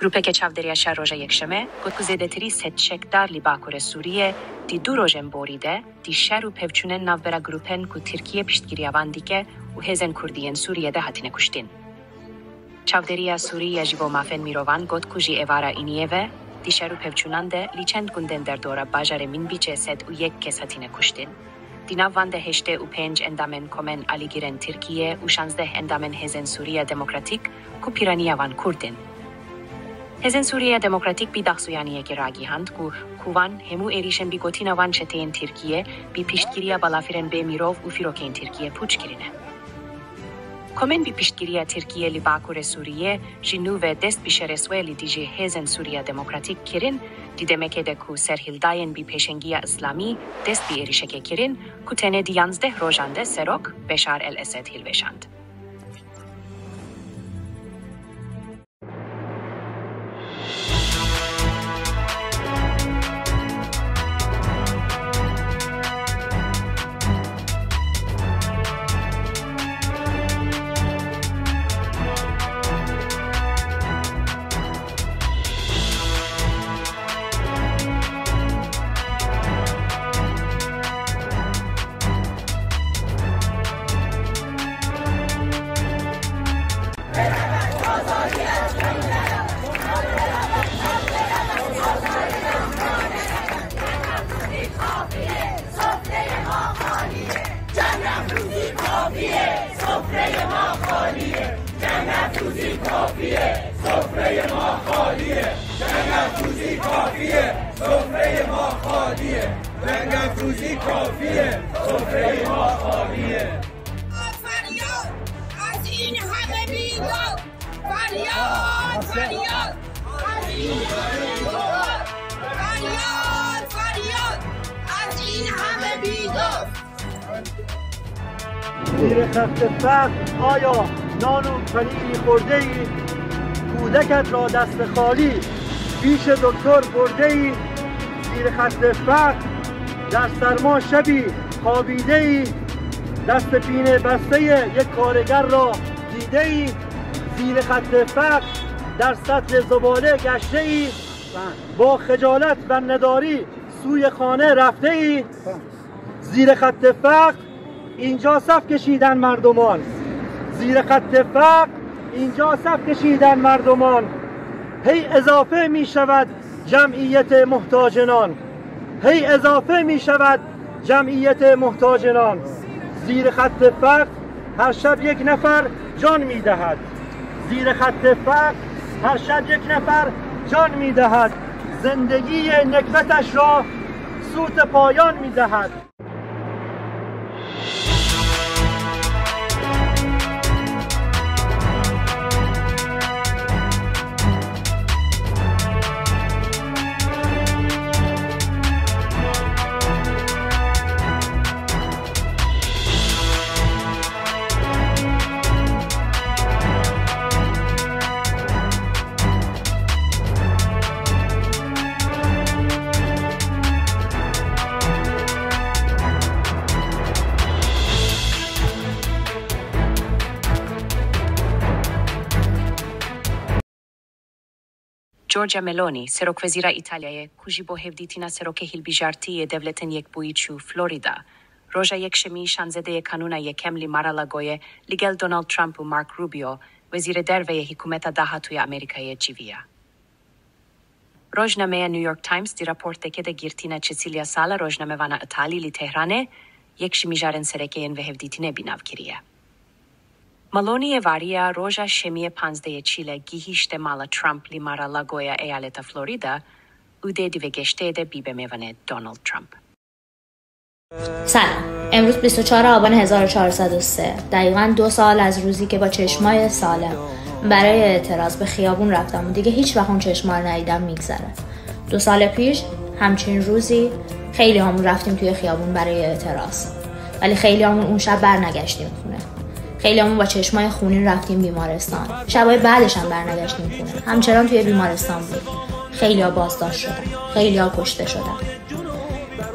Grupe çavderiya şer roja yekşeme, gotku zedetiri setçekdar li Bakur Suriye, di du rojem boride, di şer u pevçunen navbera grupen ku Türkiye piştgiriyavan dike u hezen Kurdiyen Suriye'de hatine kuştin. Çavderiya Suriye jibo mafen mirovan gotku ji evara iniyeve, di şer u pevçunan de liçend gunden derdora bajare min biçe sed u yek kes hatine kuştin. Di navvan de heşte u penc endamen komen aligiren Türkiye u şanzdeh endamen hezen Suriye demokratik ku piraniyavan Kurdin. Hezen Suriye demokratik bir daxsuyaniye geragihand ku kuvan hemu erişen bir gotinavan çeteyen Türkiye bir piştgiriya balafiren be mirov u firoken Türkiye puçkirine. Komen bir piştgiriya Türkiye li Bakur Suriye jinu ve dest bir şeresveli diji Hezen Suriye demokratik kirin di demekede ku serhildayen bir peşengiya İslami dest bir erişeke kirin ku tene di yanzdeh rojande serok Beşar el-Esed hilveşand. زیر خط فقر آیا نان و پنیری خورده‌ای؟ کودکت را دست خالی پیش دکتر برده‌ای؟ زیر خط فقر در سرما شبی خوابیده‌ای؟ دست پینه بسته یک کارگر را دیده‌ای؟ زیر خط فقر در سطل زباله گشته‌ای؟ با خجالت و نداری سوی خانه رفته‌ای؟ زیر خط فقر اینجا صف کشیدن مردمان، زیر خط فقر اینجا صف کشیدن مردمان. هی اضافه می شود جمعیت محتاجنان، هی اضافه می شود جمعیت محتاجنان. زیر خط فقر هر شب یک نفر جان می دهد، زیر خط فقر هر شب یک نفر جان می دهد. زندگی نکبتش را سوت پایان می دهد. Giorgia Meloni, serok vezira İtalya'ya, kuji bo hevditina seroke hilbijartiye devletin yekbuiçu Florida, roja yekşemi şanzedeye kanuna yekem li Mar-a-Lagoye, ligel Donald Trump u Mark Rubio, vezire derveye hikumeta dahatuya Amerika'ya civiya. Rojnameya New York Times di raporteke de girtina Cecilia Sala rojnamevana Itali li Tehrane, yekşimi jaren serekeyen ve hevditine binav kiriye. Maloniye variya roja şemiye panzdeye Çile gihişte mala Trump li Mar-a-Lagoya eyaleta Florida ude divegeşte de bibemevane Donald Trump. سلام. امروز 24 آبان 1403 دقیقاً 2 سال از روزی که با چشمای سالم برای اعتراض به خیابون رفتم و دیگه هیچ وقت اون چشما رو ندیدم میگذره. 2 سال پیش همچین روزی خیلی همون رفتیم توی خیابون برای اعتراض، ولی خیلی همون اون شب برنگشتیم خونه. خیلی همون با چشمای خونین رفتیم بیمارستان. شبای بعدش هم برنگشتیم خونه. همچنان توی بیمارستان بود. خیلی ها بازداشت شدن، خیلی ها کشته شدن.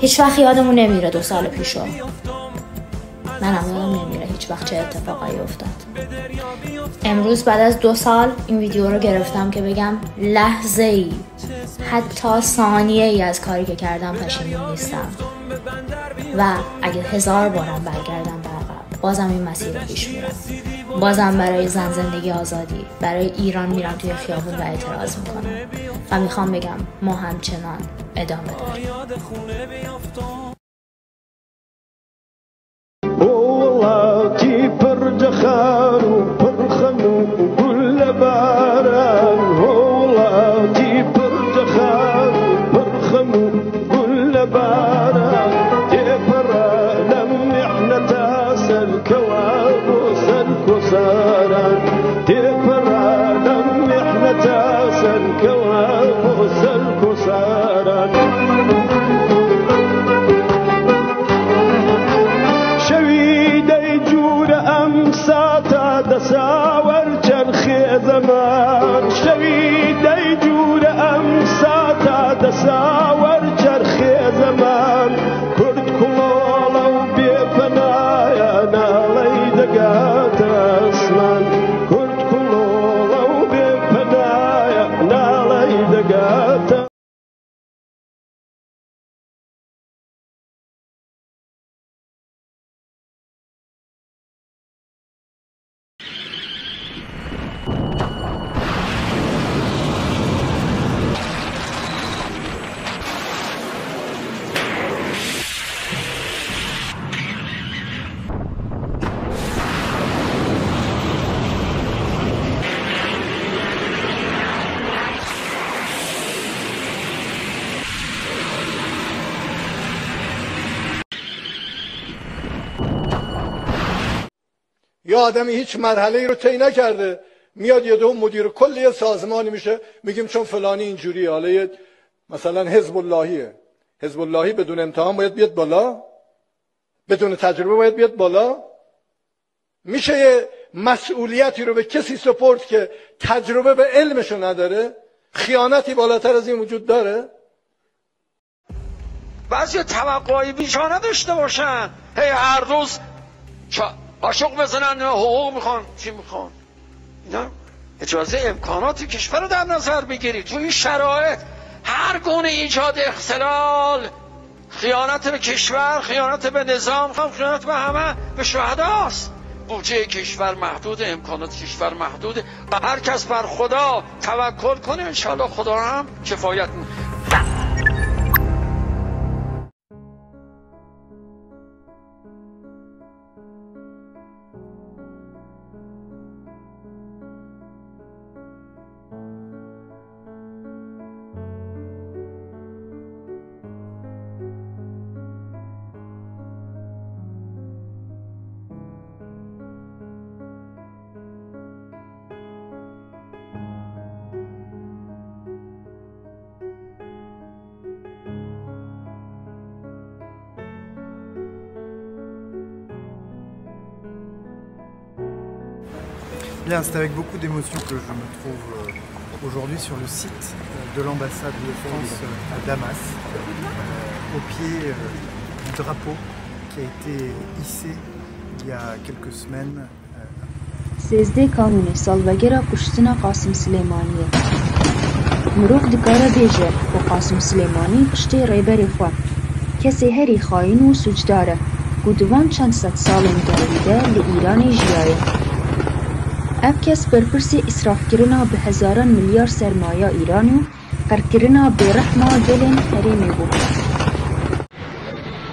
هیچ وقت یادمون نمیره 2 سال پیشو. منم یادم نمیره. هیچ وقت چه اتفاقایی افتاد. امروز بعد از 2 سال این ویدیو رو گرفتم که بگم لحظه ای، حتی ثانیه ای از کاری که کردم پشیمون نیستم و اگه 1000 بارم برگردم به عقب بازم این مسیر رو پیش میرم. بازم برای زن زندگی آزادی، برای ایران میرم توی خیابون و اعتراض میکنم و میخوام بگم ما همچنان ادامه داریم. وڵاتی پڕجەخار و پڕخەم و گول لە باران وڵاتی پڕجەخار و پڕخەم و گول لە باران تێپەڕە لەم میحنەتە سەرکەوە بۆ سەرکۆساران تێپەڕە لەم میحنەتە سەرکەوە بۆ سەرکۆساران دەساوەر چەرخێ زەمان شەویدەی جوورە ئەم ساتە دەساوەر چەرخێ زەمان کورد کوڵۆڵە و بێپەنایە ناڵەی دەگاتە ئەسمان کورد کوڵۆڵە و بێپەنایە ناڵەی دەگاتە یا آدمی هیچ مرحله‌ای رو طی نکرده میاد یه دو مدیر کل یه سازمانی میشه، میگیم چون فلانی اینجوریه. حالا مثلا حزب اللهیه، حزب اللهی بدون امتحان باید بیاد بالا، بدون تجربه باید بیاد بالا. میشه یه مسئولیتی رو به کسی سپرد که تجربه به علمشو نداره؟ خیانتی بالاتر از این وجود داره؟ بعضی توقعی بیشانه داشته باشن، هی هر روز عاشق بزنن، حقوق میخوان، چی میخوان؟ اینا اجازه امکانات کشور رو در نظر بگیرید. تو این شرایط هر گونه ایجاد اختلال، خیانت به کشور، خیانت به نظام، خیانت به همه، به شهداست. بودجه کشور محدود، امکانات کشور محدود. هر کس بر خدا توکل کنه انشالله خدا هم کفایت میکنه. Bien, c'est avec beaucoup d'émotion que je me trouve aujourd'hui sur le site de l'ambassade de France à Damas, au pied du drapeau qui a été hissé il y a quelques semaines. سیزده کانون سالوگرا کشتنا قاسم سلیمانیه. مروف دکاره بیجه و قاسم سلیمانی پشتی ریبری خواه. کسی هری خاین و سجداره. گودوان چند ست سال مداریده لإیران جیایه. اف کس برپرسی اسراف کرنا به هزاران میلیارد سرمایه ایرانی و قرد کرنا به رحمه دلین حریمی بود.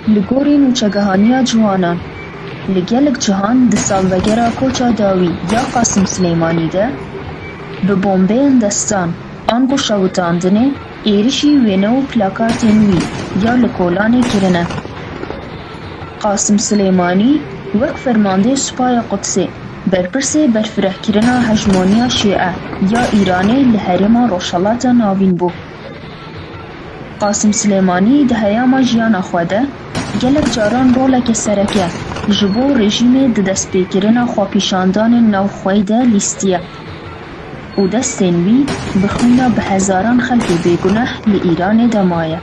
لگورین و چگهانیا جوانان لگلک جهان ده سالوگرا کوچا داوی یا قاسم سلیمانی ده به بومبین دستان آنگو شوتاندنه ایرشی وینو پلاکارتین وی یا لکولانی کرنه. قاسم سلیمانی وک فرمانده سپای قدسی برپرسی برفره کرنا هجمونیا شیعه یا ایرانی لحرما روشالات ناوین بو. قاسم سلیمانی ده هیاما جیانا خوده گلک جاران رولک سرکه جبو رژیم ده دست بیکرنا خواپیشاندان نو خویده لیستیه او دستین وی بخونه به هزاران خلق بیگناه لإیران دمایه.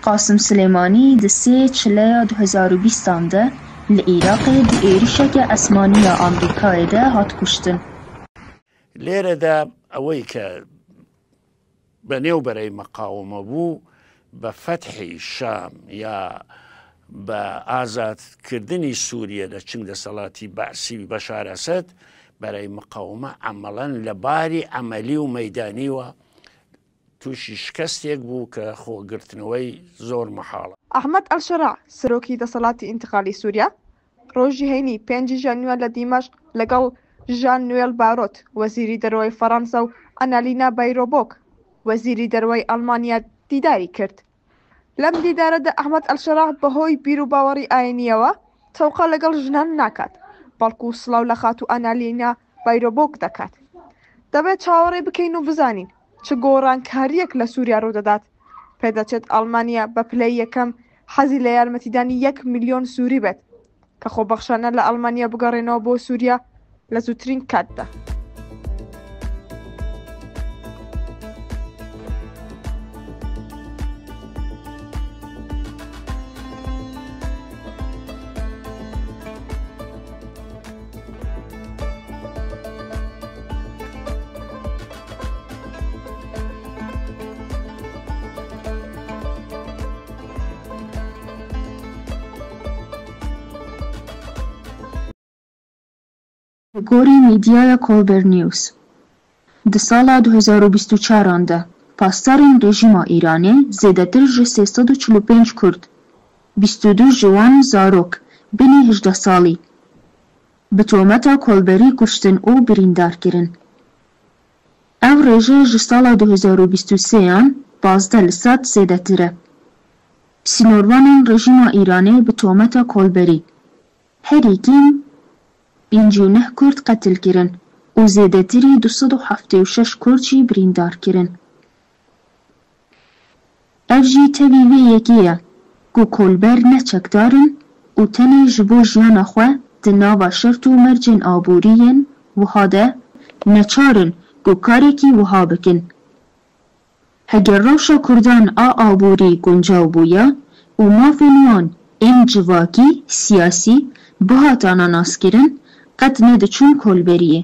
قاسم سلیمانی ده 3 چلیا 2020 ده لعراق دی ایریشک اسمانی آمریکای ده هات کشتن. لێرە دا ئەوەی کە بەنێوبەرەی مەقاومە بوو بە فەتحی شام یا بە ئازادکردنی سووریە لە چنگ دەسەڵاتی بەعسی بەشار ئەسەد بەرەی مقاومە عمەڵەن لە باری عەمەلی و مەیدانیوە تووشی شکستێک بوو کە خۆگرتنەوەی زۆر مەحاڵە. ئەحمەد ئەلشەراع سەرۆکی دەسەڵاتی ئینتقالی سووریا ڕۆژی هەینی 5 ژانوار لە دیمەشق لەگەڵ ژان نوێل باڕۆت وەزیری دەرەوەی فەڕەنسا و ئەنالینا بایرۆبۆک وەزیری دەرەوەی ئەڵمانیا دیداری کرد. لەم دیدارەدا ئەحمەد ئەلشەراع بەهۆی بیر و باوەڕی ئاینیەوە تەوقە لەگەڵ ژنان ناکات بەڵکو سڵاو لە خات و ئەنالینا بایرۆبۆک دەکات. دەبێت چاوەڕێ بکەین و بزانین چ گۆڕانکاریەک لە سووریا ڕوودەدات. پێدەچێت ئەڵمانیا بە پلەی یەکەم حەزی لە یارمەتیدانی 1 ملیۆن سووری بێت کە خۆبەخشانە لە ئەڵمانیا بگەڕێنەوە بۆ سووریا لە زووترین کاتدا. گۆری میدیای کۆلبەر نیوز di sala 2024 de pastarên rejîma Îranê zêdetir ji 345 Kurd, 22 ji wan zarok, binê 18 salî, bi tometa kolberî kuştin û birîndar kirin. Ev rêje ji sala 2023yan 15 li sed zêdetir e. Sînorvanên rejîma Îranê bi tometa kolberî herîkî 59 Kurd qetil kirin û zêdetirî 276 Kurd jî birîndar kirin. Ev jî tevî vê yekê ye ku kolber ne çekdarin û tenê ji bo jiyana xwe di nava şert û mercên aboriyên wiha de neçarin ku karekî wiha bikin. Heger rewşa Kurdan a aborî guncaw bûye û mafên wan ên civakî, siyasî, bihatana naskirin qet nediçûn kolberiyê.